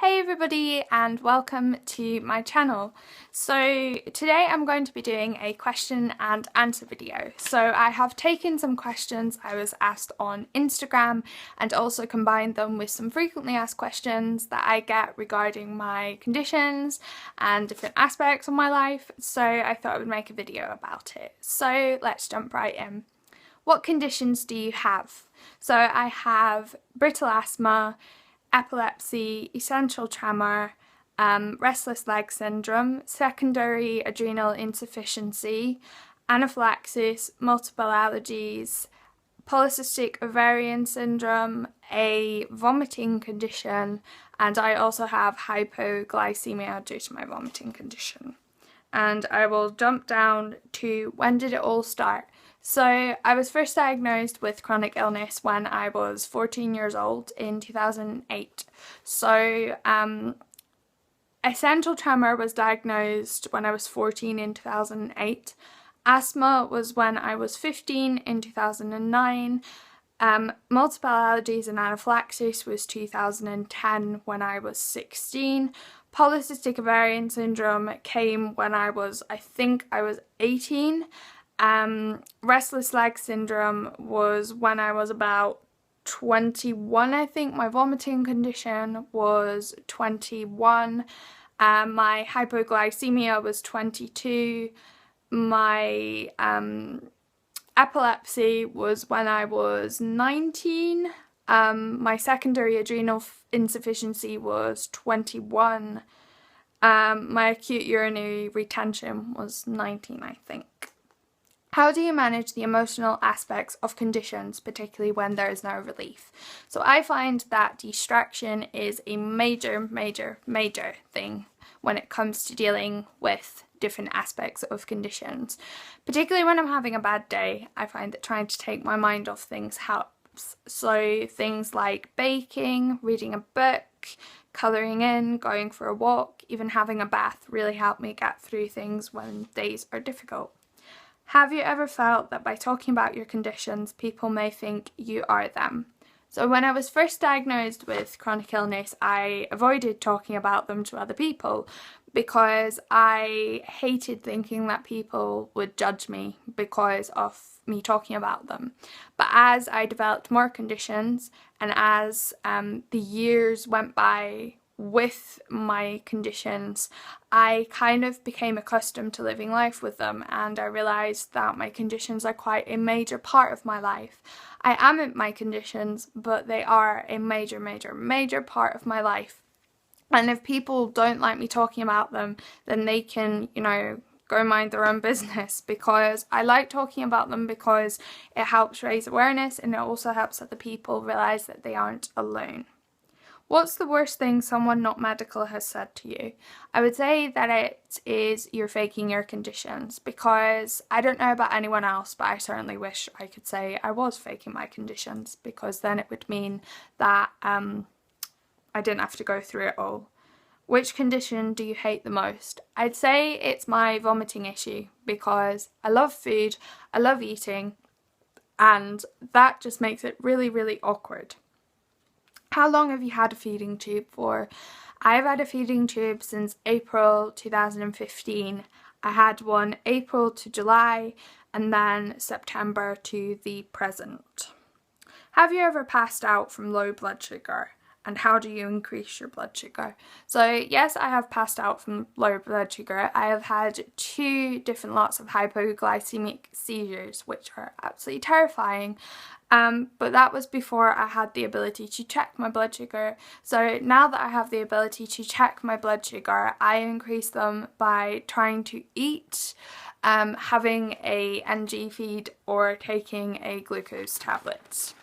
Hey everybody and welcome to my channel. So today I'm going to be doing a question and answer video. So I have taken some questions I was asked on Instagram and also combined them with some frequently asked questions that I get regarding my conditions and different aspects of my life. So I thought I would make a video about it. So let's jump right in. What conditions do you have? So I have brittle asthma, epilepsy, essential tremor, restless leg syndrome, secondary adrenal insufficiency, anaphylaxis, multiple allergies, polycystic ovarian syndrome, a vomiting condition, and I also have hypoglycemia due to my vomiting condition. And I will jump down to when did it all start. So I was first diagnosed with chronic illness when I was 14 years old in 2008. So essential tremor was diagnosed when I was 14 in 2008. Asthma was when I was 15 in 2009. Multiple allergies and anaphylaxis was 2010 when I was 16. Polycystic ovarian syndrome came when I was 18. Restless leg syndrome was when I was about 21, I think. My vomiting condition was 21. My hypoglycemia was 22. My epilepsy was when I was 19. My secondary adrenal insufficiency was 21. My acute urinary retention was 19, I think. How do you manage the emotional aspects of conditions, particularly when there is no relief? So I find that distraction is a major thing when it comes to dealing with different aspects of conditions. Particularly when I'm having a bad day, I find that trying to take my mind off things helps. So things like baking, reading a book, colouring in, going for a walk, even having a bath really help me get through things when days are difficult. Have you ever felt that by talking about your conditions, people may think you are them? So when I was first diagnosed with chronic illness, I avoided talking about them to other people because I hated thinking that people would judge me because of me talking about them. But as I developed more conditions and as the years went by with my conditions, I kind of became accustomed to living life with them, and I realised that my conditions are quite a major part of my life. I am in my conditions, but they are a major part of my life. And if people don't like me talking about them, then they can, go mind their own business, because I like talking about them because it helps raise awareness and it also helps other people realise that they aren't alone. What's the worst thing someone not medical has said to you? I would say that it is you're faking your conditions, because I don't know about anyone else, but I certainly wish I could say I was faking my conditions, because then it would mean that I didn't have to go through it all. Which condition do you hate the most? I'd say it's my vomiting issue, because I love food, I love eating, and that just makes it really awkward. How long have you had a feeding tube for? I've had a feeding tube since April 2015. I had one April to July and then September to the present. Have you ever passed out from low blood sugar? And how do you increase your blood sugar? So yes, I have passed out from low blood sugar. I have had 2 different lots of hypoglycemic seizures, which are absolutely terrifying. But that was before I had the ability to check my blood sugar. So now that I have the ability to check my blood sugar, I increase them by trying to eat, having a NG feed, or taking a glucose tablet.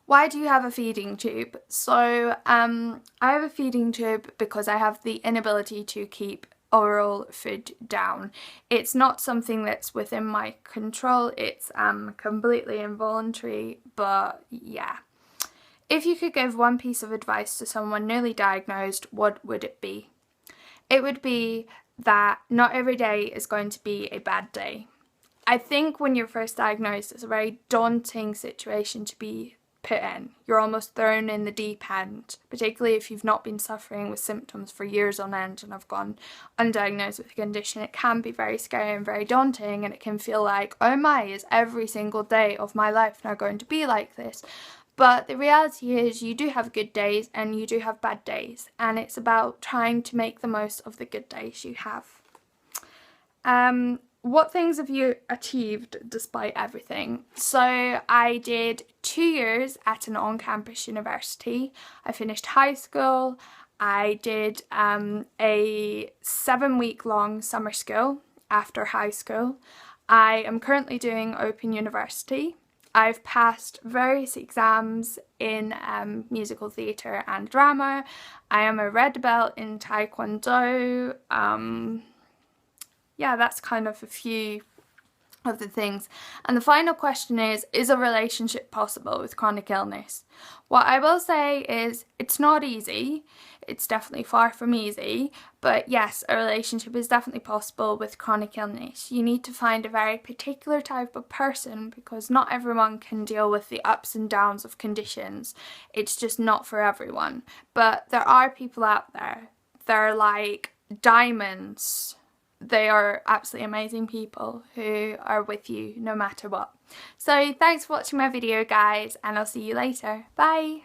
Why do you have a feeding tube? So I have a feeding tube because I have the inability to keep oral food down. It's not something that's within my control, it's completely involuntary, but yeah. If you could give one piece of advice to someone newly diagnosed, what would it be? It would be that not every day is going to be a bad day. I think when you're first diagnosed, it's a very daunting situation to be put in. You're almost thrown in the deep end, particularly if you've not been suffering with symptoms for years on end and have gone undiagnosed with a condition. It can be very scary and very daunting, and it can feel like, oh my, is every single day of my life now going to be like this? But the reality is you do have good days and you do have bad days, and it's about trying to make the most of the good days you have. What things have you achieved despite everything? So I did 2 years at an on-campus university. I finished high school. I did a 7-week-long summer school after high school. I am currently doing Open University. I've passed various exams in musical theatre and drama. I am a red belt in Taekwondo. Yeah, that's kind of a few of the things. And the final question is a relationship possible with chronic illness? What I will say is it's not easy. It's definitely far from easy, but yes, a relationship is definitely possible with chronic illness. You need to find a very particular type of person because not everyone can deal with the ups and downs of conditions. It's just not for everyone. But there are people out there. They're like diamonds. They are absolutely amazing people who are with you no matter what. So thanks for watching my video, guys, and I'll see you later. Bye!